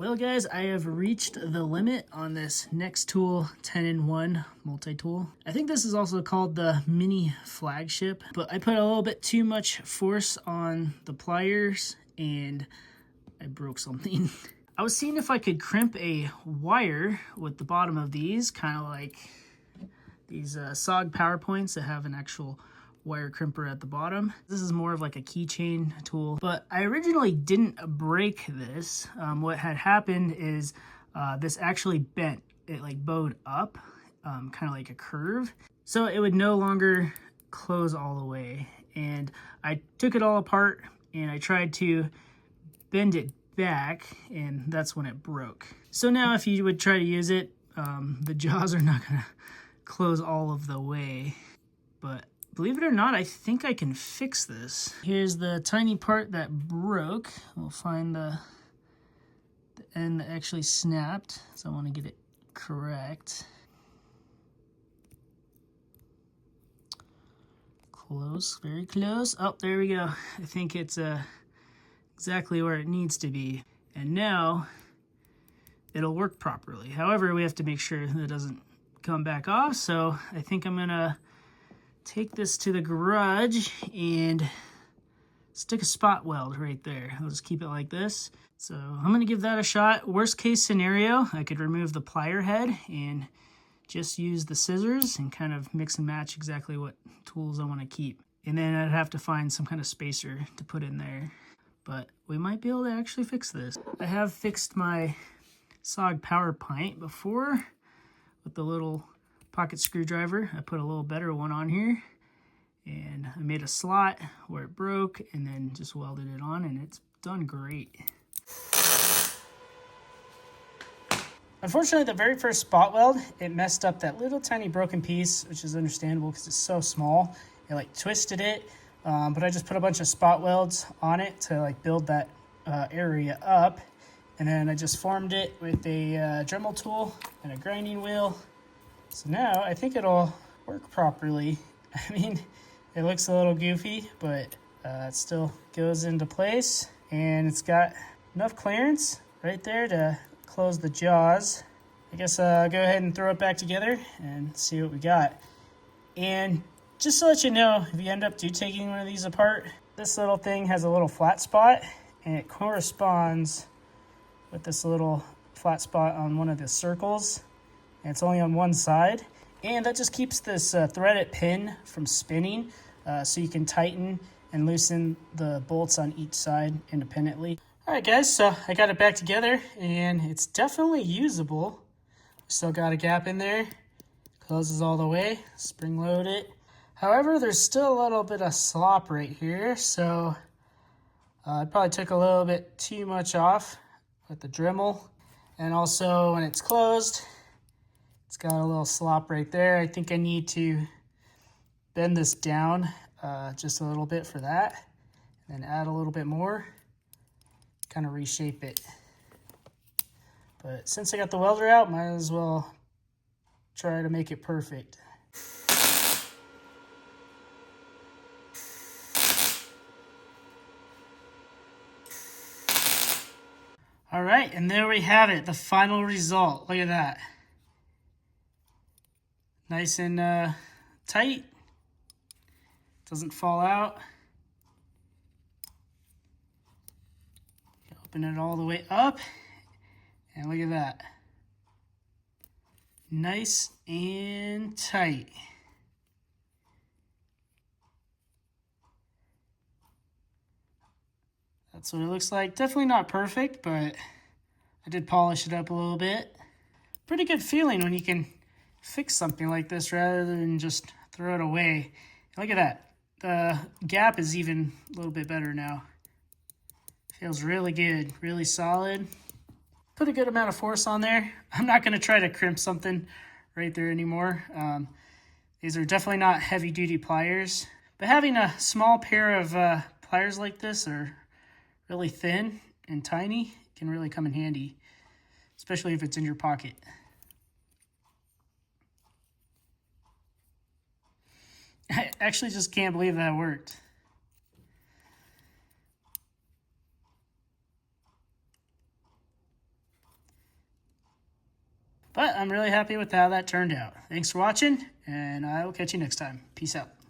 Well guys, I have reached the limit on this NexTool 10-in-1 multi-tool. I think this is also called the mini Flagship, but I put a little bit too much force on the pliers and I broke something. I was seeing if I could crimp a wire with the bottom of these, kind of like these SOG power points that have an actual wire crimper at the bottom. This is more of like a keychain tool, but I originally didn't break this. What had happened is this actually bent. It like bowed up, kind of like a curve. So it would no longer close all the way. And I took it all apart and I tried to bend it back, and that's when it broke. So now if you would try to use it, the jaws are not gonna close all of the way, but believe it or not, I think I can fix this. Here's the tiny part that broke. We'll find the end that actually snapped, so I want to get it correct. Close, very close. Oh, there we go. I think it's exactly where it needs to be. And now it'll work properly. However, we have to make sure that it doesn't come back off, so I think I'm gonna take this to the garage and stick a spot weld right there. I'll just keep it like this. So I'm gonna give that a shot. Worst case scenario, I could remove the plier head and just use the scissors and kind of mix and match exactly what tools I want to keep. And then I'd have to find some kind of spacer to put in there. But we might be able to actually fix this. I have fixed my SOG power pint before with the little pocket screwdriver. I put a little better one on here and I made a slot where it broke and then just welded it on, and it's done great. Unfortunately, the very first spot weld, it messed up that little tiny broken piece, which is understandable because it's so small. It like twisted it, but I just put a bunch of spot welds on it to like build that area up. And then I just formed it with a Dremel tool and a grinding wheel. So now I think it'll work properly. I mean, it looks a little goofy, but it still goes into place. And it's got enough clearance right there to close the jaws. I guess I'll go ahead and throw it back together and see what we got. And just to let you know, if you end up taking one of these apart, this little thing has a little flat spot, and it corresponds with this little flat spot on one of the circles. And it's only on one side, and that just keeps this threaded pin from spinning, so you can tighten and loosen the bolts on each side independently. All right guys, so I got it back together and it's definitely usable. Still got a gap in there, closes all the way, spring load it. However, there's still a little bit of slop right here, so I probably took a little bit too much off with the Dremel. And also when it's closed, it's got a little slop right there. I think I need to bend this down just a little bit for that, and then add a little bit more, kind of reshape it. But since I got the welder out, might as well try to make it perfect. All right, and there we have it, the final result. Look at that. Nice and tight. Doesn't fall out. Open it all the way up, and look at that. Nice and tight. That's what it looks like. Definitely not perfect, but I did polish it up a little bit. Pretty good feeling when you can fix something like this rather than just throw it away. Look at that. The gap is even a little bit better now. Feels really good, really solid. Put a good amount of force on there. I'm not gonna try to crimp something right there anymore. These are definitely not heavy duty pliers, but having a small pair of pliers like this are really thin and tiny can really come in handy, especially if it's in your pocket. I actually just can't believe that worked. But I'm really happy with how that turned out. Thanks for watching, and I will catch you next time. Peace out.